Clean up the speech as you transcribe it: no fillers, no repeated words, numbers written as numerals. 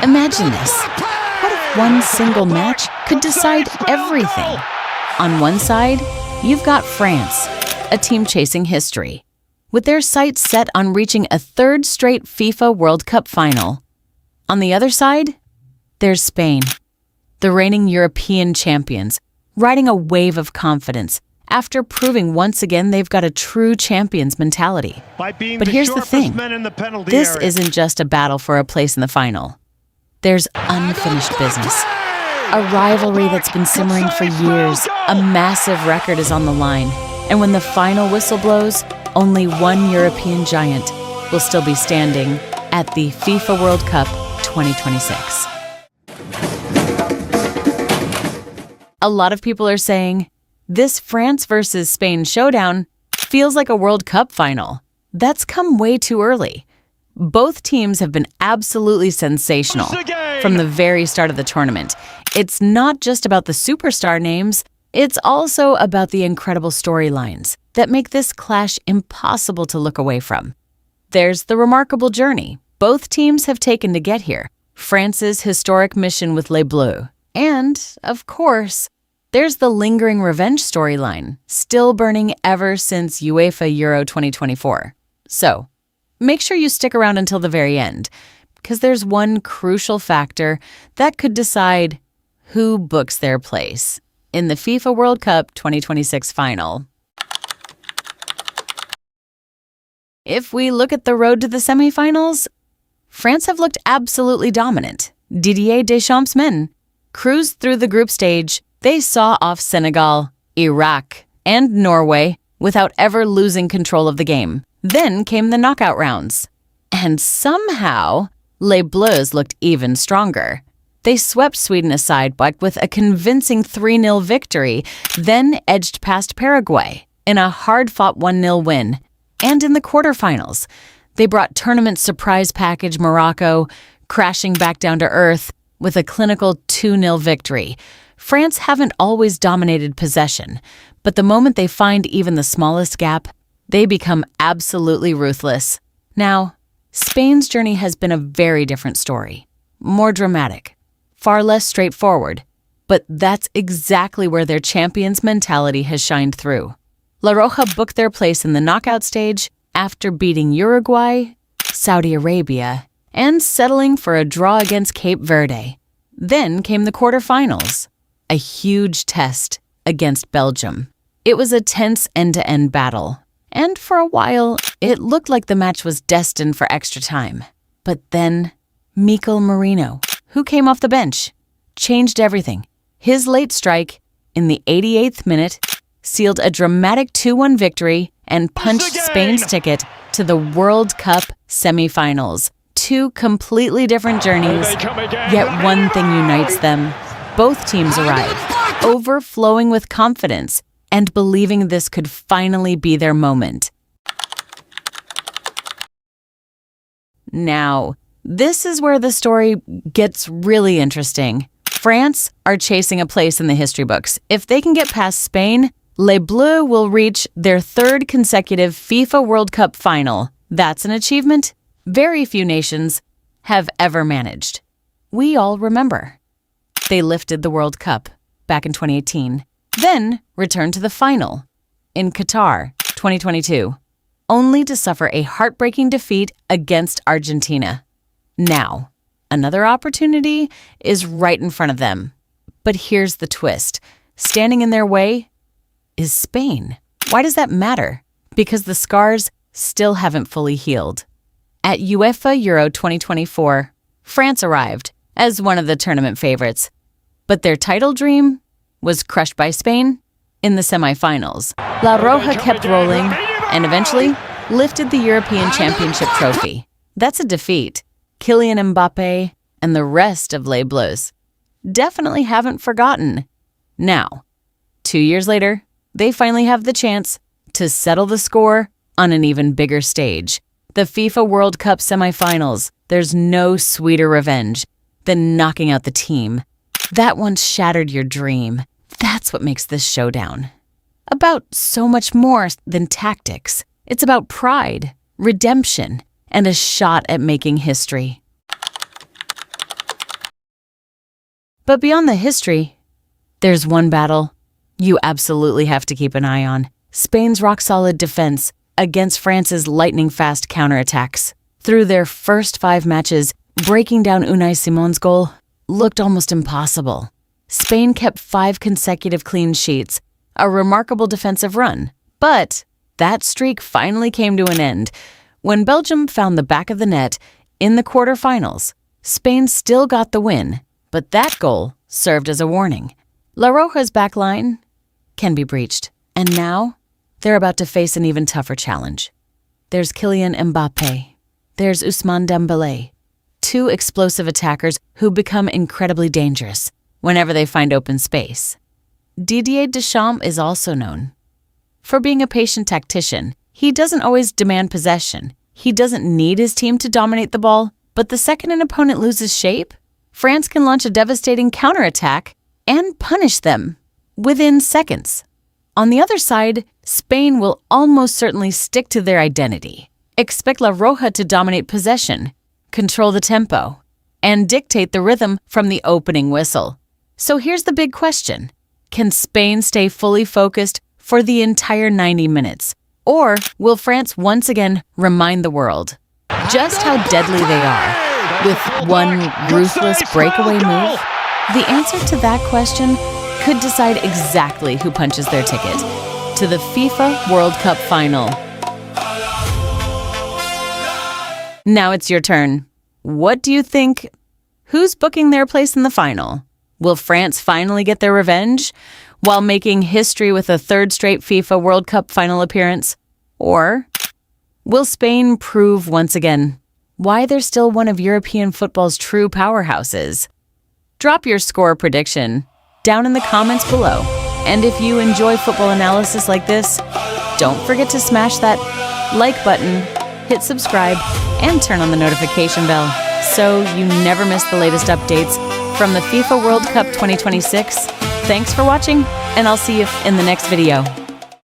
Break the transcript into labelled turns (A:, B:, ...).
A: Imagine this. What if one single match could decide everything? On one side, you've got France, a team chasing history, with their sights set on reaching a third straight FIFA World Cup final. On the other side, there's Spain, the reigning European champions, riding a wave of confidence after proving once again they've got a true champion's mentality. But here's the thing, this isn't just a battle for a place in the final. There's unfinished business. A rivalry that's been simmering for years, a massive record is on the line. And when the final whistle blows, only one European giant will still be standing at the FIFA World Cup 2026. A lot of people are saying, this France versus Spain showdown feels like a World Cup final. That's come way too early. Both teams have been absolutely sensational from the very start of the tournament. It's not just about the superstar names, it's also about the incredible storylines that make this clash impossible to look away from. There's the remarkable journey both teams have taken to get here, France's historic mission with Les Bleus, and, of course, there's the lingering revenge storyline, still burning ever since UEFA Euro 2024. So, make sure you stick around until the very end, because there's one crucial factor that could decide who books their place in the FIFA World Cup 2026 final. If we look at the road to the semifinals, France have looked absolutely dominant. Didier Deschamps' men cruised through the group stage. They saw off Senegal, Iraq, and Norway without ever losing control of the game. Then came the knockout rounds. And somehow, Les Bleus looked even stronger. They swept Sweden aside with a convincing 3-0 victory, then edged past Paraguay in a hard-fought 1-0 win. And in the quarterfinals, they brought tournament surprise package Morocco crashing back down to earth with a clinical 2-0 victory. France haven't always dominated possession, but the moment they find even the smallest gap, they become absolutely ruthless. Now, Spain's journey has been a very different story. More dramatic, far less straightforward, but that's exactly where their champion's mentality has shined through. La Roja booked their place in the knockout stage after beating Uruguay, Saudi Arabia, and settling for a draw against Cape Verde. Then came the quarterfinals, a huge test against Belgium. It was a tense end-to-end battle, and for a while, it looked like the match was destined for extra time. But then, Mikel Merino, who came off the bench, changed everything. His late strike, in the 88th minute, sealed a dramatic 2-1 victory and punched Spain's ticket to the World Cup semifinals. Two completely different journeys, yet one thing unites them. Both teams arrive, overflowing with confidence and believing this could finally be their moment. Now, this is where the story gets really interesting. France are chasing a place in the history books. If they can get past Spain, Les Bleus will reach their third consecutive FIFA World Cup final. That's an achievement very few nations have ever managed. We all remember. They lifted the World Cup back in 2018, then returned to the final in Qatar 2022, only to suffer a heartbreaking defeat against Argentina. Now, another opportunity is right in front of them. But here's the twist. Standing in their way is Spain. Why does that matter? Because the scars still haven't fully healed. At UEFA Euro 2024, France arrived as one of the tournament favorites, but their title dream was crushed by Spain in the semifinals. La Roja kept rolling and eventually lifted the European Championship trophy. That's a defeat. Kylian Mbappé and the rest of Les Bleus definitely haven't forgotten. Now, 2 years later, they finally have the chance to settle the score on an even bigger stage. The FIFA World Cup semifinals. There's no sweeter revenge than knocking out the team that once shattered your dream. That's what makes this showdown about so much more than tactics. It's about pride, redemption, and a shot at making history. But beyond the history, there's one battle you absolutely have to keep an eye on. Spain's rock-solid defense against France's lightning-fast counterattacks. Through their first 5 matches, breaking down Unai Simon's goal looked almost impossible. Spain kept 5 consecutive clean sheets, a remarkable defensive run. But that streak finally came to an end when Belgium found the back of the net in the quarterfinals. Spain still got the win, but that goal served as a warning. La Roja's backline can be breached, and now they're about to face an even tougher challenge. There's Kylian Mbappé. There's Ousmane Dembélé, 2 explosive attackers who become incredibly dangerous whenever they find open space. Didier Deschamps is also known for being a patient tactician. He doesn't always demand possession. He doesn't need his team to dominate the ball, but the second an opponent loses shape, France can launch a devastating counterattack and punish them within seconds. On the other side, Spain will almost certainly stick to their identity. Expect La Roja to dominate possession, control the tempo, and dictate the rhythm from the opening whistle. So here's the big question. Can Spain stay fully focused for the entire 90 minutes? Or will France once again remind the world just how deadly they are with one ruthless breakaway move? The answer to that question could decide exactly who punches their ticket to the FIFA World Cup Final. Now it's your turn. What do you think? Who's booking their place in the final? Will France finally get their revenge while making history with a 3rd straight FIFA World Cup final appearance? Or will Spain prove once again why they're still one of European football's true powerhouses? Drop your score prediction down in the comments below. And if you enjoy football analysis like this, don't forget to smash that like button, hit subscribe, and turn on the notification bell so you never miss the latest updates from the FIFA World Cup 2026. Thanks for watching, and I'll see you in the next video.